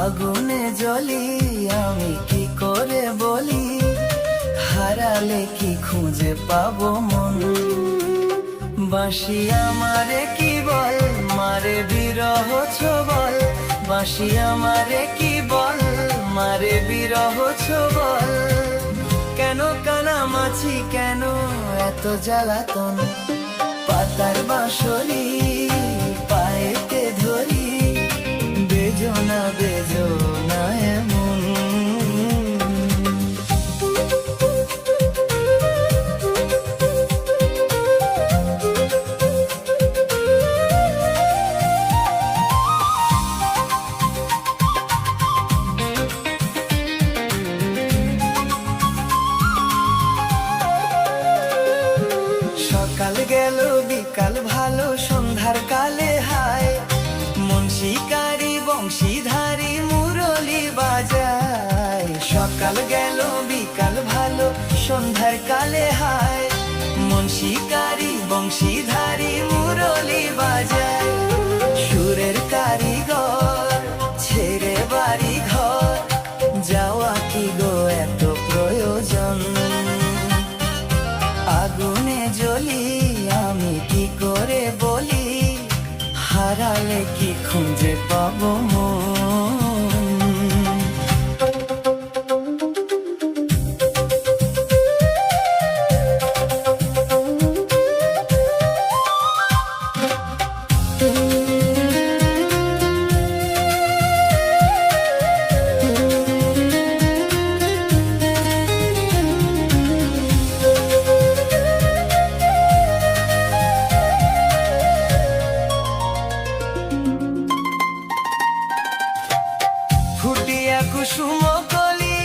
আগুনে জ্বলি আমি কি করে বলি, হারালে কি খুঁজে পাবো মন। বাঁশি আমারে কি বল মারে বিরহ ছবল, বাঁশি আমারে কি বল মারে বিরহ ছবল। কেন কানামাছি কেন এত জ্বালাতন, পাতার বাঁশরি পায়েতে ধরি, বেজনা বেজনা এমন। সকাল গেল বিকাল ভালো সন্ধ্যার কালে হায়, মন শিকারি বংশীধারী মুরলি বাজায়। সকাল গেল বিকাল ভালো সন্ধ্যার কালে হায়, মন শিকারি বংশীধারী মুরলি বাজায়। সুরের কারিগর ছেড়ে বাড়ি ঘর, যাওয়া কি গো এত প্রয়োজন। আগুনে জ্বলি আমি কি করে বলি, হারালে কি খুঁজে পাবো মন। ফুটিয়া কুসুম কলি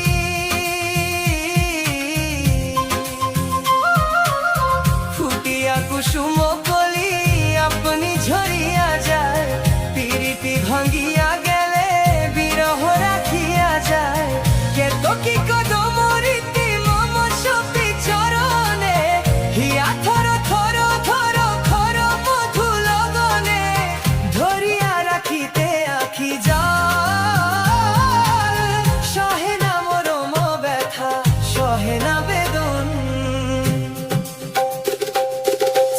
ফুটিয়া কুসুম কলি আপনি ঝরিয়া যায়, পিরিতি ভাঙ্গিয়া গেলে বিরহ রাখিয়া যায়। কে তো কি কদম রীতি মম সপি চরণে, হিয়া থর থর থর খর মধু লগনে, ধরিয়া রাখিতে আখি যা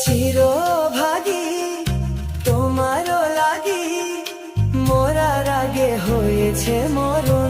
চিরভাগী তোমারও লাগি, মোরার আগে হয়েছে মরণ।